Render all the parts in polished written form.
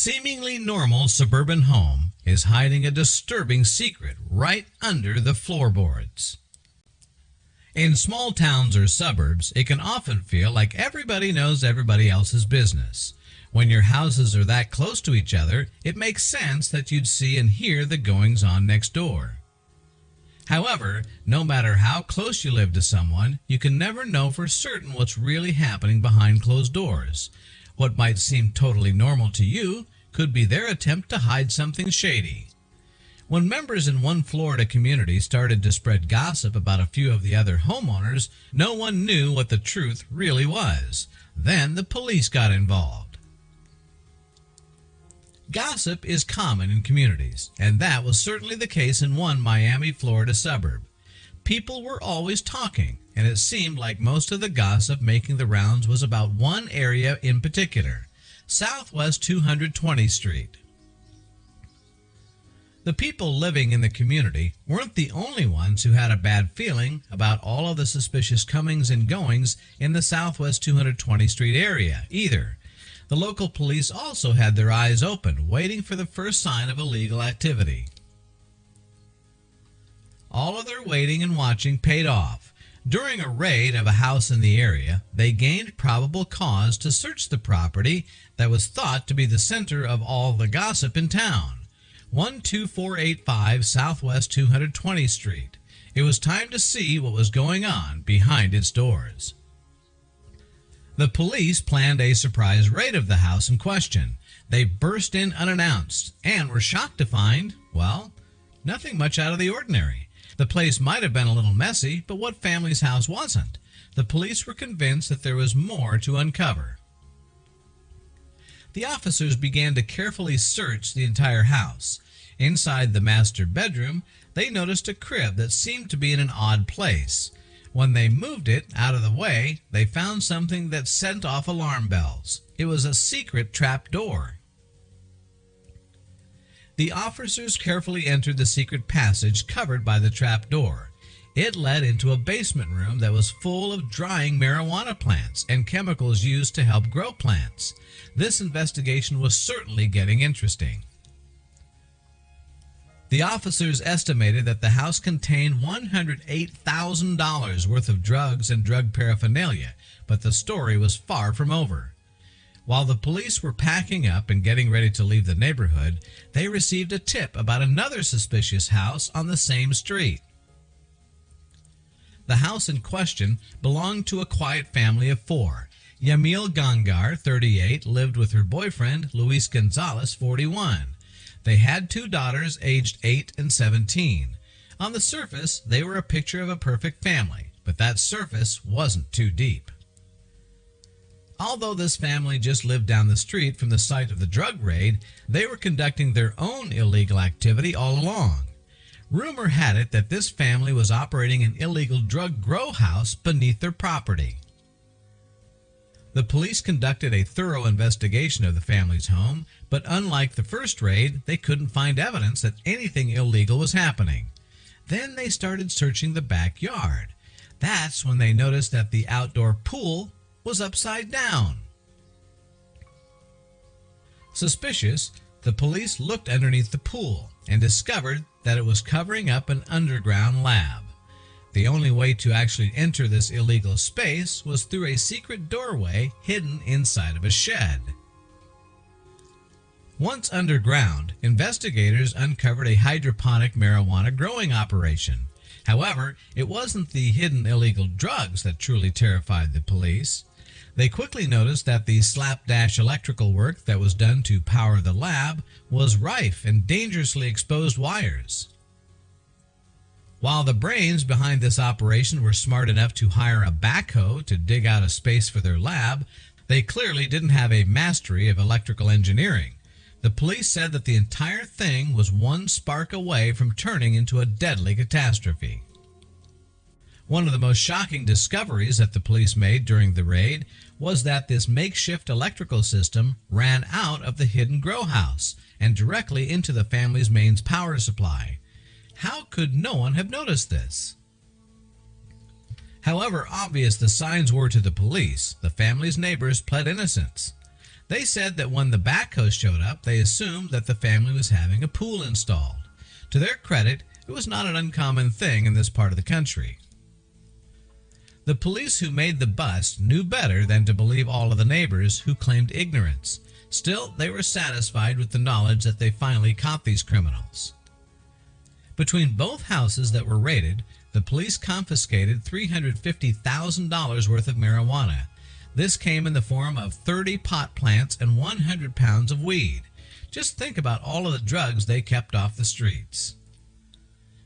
seemingly normal suburban home is hiding a disturbing secret right under the floorboards. In small towns or suburbs, it can often feel like everybody knows everybody else's business. When your houses are that close to each other, it makes sense that you'd see and hear the goings-on next door. However, no matter how close you live to someone, you can never know for certain what's really happening behind closed doors. What might seem totally normal to you could be their attempt to hide something shady. When members in one Florida community started to spread gossip about a few of the other homeowners, no one knew what the truth really was. Then the police got involved. Gossip is common in communities, and that was certainly the case in one Miami, Florida suburb. People were always talking, and it seemed like most of the gossip making the rounds was about one area in particular, Southwest 220th Street. The people living in the community weren't the only ones who had a bad feeling about all of the suspicious comings and goings in the Southwest 220th Street area either. The local police also had their eyes open, waiting for the first sign of illegal activity. All of their waiting and watching paid off. During a raid of a house in the area, they gained probable cause to search the property that was thought to be the center of all the gossip in town, 12485 Southwest 220th Street. It was time to see what was going on behind its doors. The police planned a surprise raid of the house in question. They burst in unannounced and were shocked to find, well, nothing much out of the ordinary. The place might have been a little messy, but what family's house wasn't? The police were convinced that there was more to uncover. The officers began to carefully search the entire house. Inside the master bedroom, they noticed a crib that seemed to be in an odd place. When they moved it out of the way, they found something that sent off alarm bells. It was a secret trap door. The officers carefully entered the secret passage covered by the trap door. It led into a basement room that was full of drying marijuana plants and chemicals used to help grow plants. This investigation was certainly getting interesting. The officers estimated that the house contained $108,000 worth of drugs and drug paraphernalia, but the story was far from over. While the police were packing up and getting ready to leave the neighborhood, they received a tip about another suspicious house on the same street. The house in question belonged to a quiet family of four. Yamil Gangar, 38, lived with her boyfriend, Luis Gonzalez, 41. They had two daughters aged 8 and 17. On the surface, they were a picture of a perfect family, but that surface wasn't too deep. Although this family just lived down the street from the site of the drug raid, they were conducting their own illegal activity all along. Rumor had it that this family was operating an illegal drug grow house beneath their property. The police conducted a thorough investigation of the family's home, but unlike the first raid, they couldn't find evidence that anything illegal was happening. Then they started searching the backyard. That's when they noticed that the outdoor pool was upside down. Suspicious, the police looked underneath the pool and discovered that it was covering up an underground lab. The only way to actually enter this illegal space was through a secret doorway hidden inside of a shed. Once underground, investigators uncovered a hydroponic marijuana growing operation. However, it wasn't the hidden illegal drugs that truly terrified the police. They quickly noticed that the slapdash electrical work that was done to power the lab was rife in dangerously exposed wires. While the brains behind this operation were smart enough to hire a backhoe to dig out a space for their lab, they clearly didn't have a mastery of electrical engineering. The police said that the entire thing was one spark away from turning into a deadly catastrophe. One of the most shocking discoveries that the police made during the raid was that this makeshift electrical system ran out of the hidden grow house and directly into the family's mains power supply. How could no one have noticed this? However obvious the signs were to the police, the family's neighbors pled innocence. They said that when the backhoe showed up, they assumed that the family was having a pool installed. To their credit, it was not an uncommon thing in this part of the country. The police who made the bust knew better than to believe all of the neighbors who claimed ignorance. Still, they were satisfied with the knowledge that they finally caught these criminals. Between both houses that were raided, the police confiscated $350,000 worth of marijuana. This came in the form of 30 pot plants and 100 pounds of weed. Just think about all of the drugs they kept off the streets.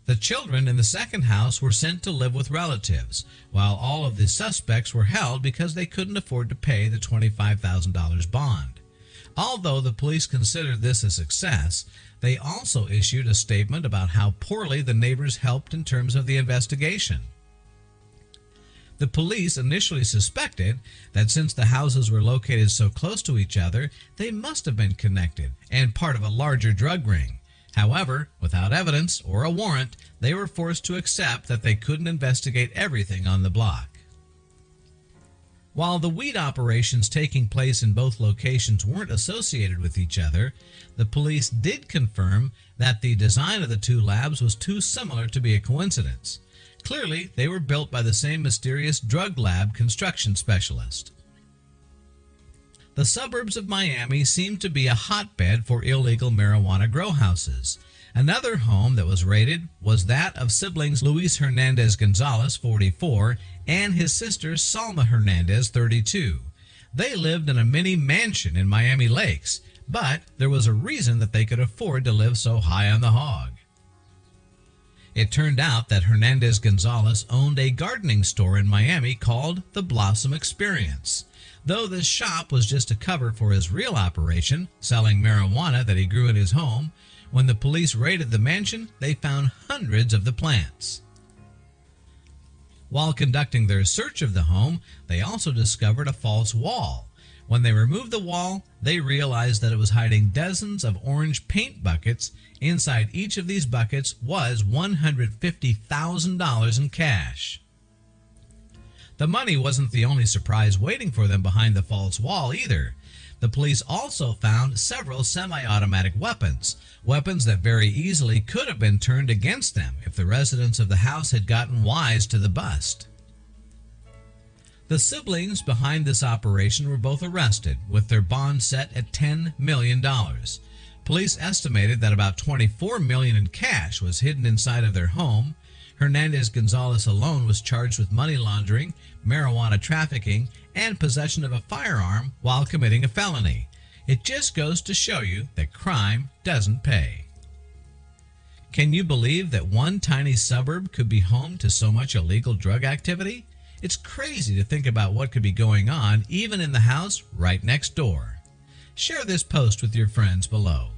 The children in the second house were sent to live with relatives, while all of the suspects were held because they couldn't afford to pay the $25,000 bond. Although the police considered this a success, they also issued a statement about how poorly the neighbors helped in terms of the investigation. The police initially suspected that since the houses were located so close to each other, they must have been connected and part of a larger drug ring. However, without evidence or a warrant, they were forced to accept that they couldn't investigate everything on the block. While the weed operations taking place in both locations weren't associated with each other, the police did confirm that the design of the two labs was too similar to be a coincidence. Clearly, they were built by the same mysterious drug lab construction specialist. The suburbs of Miami seem to be a hotbed for illegal marijuana grow houses. Another home that was raided was that of siblings Luis Hernandez Gonzalez, 44, and his sister Salma Hernandez, 32. They lived in a mini mansion in Miami Lakes, but there was a reason that they could afford to live so high on the hog. It turned out that Hernandez Gonzalez owned a gardening store in Miami called the Blossom Experience. Though this shop was just a cover for his real operation, selling marijuana that he grew in his home, when the police raided the mansion, they found hundreds of the plants. While conducting their search of the home, they also discovered a false wall. When they removed the wall, they realized that it was hiding dozens of orange paint buckets. Inside each of these buckets was $150,000 in cash. The money wasn't the only surprise waiting for them behind the false wall either. The police also found several semi-automatic weapons that very easily could have been turned against them if the residents of the house had gotten wise to the bust. The siblings behind this operation were both arrested, with their bond set at $10 million. Police estimated that about $24 million in cash was hidden inside of their home. Hernandez Gonzalez alone was charged with money laundering, marijuana trafficking, and possession of a firearm while committing a felony. It just goes to show you that crime doesn't pay. Can you believe that one tiny suburb could be home to so much illegal drug activity? It's crazy to think about what could be going on even in the house right next door. Share this post with your friends below.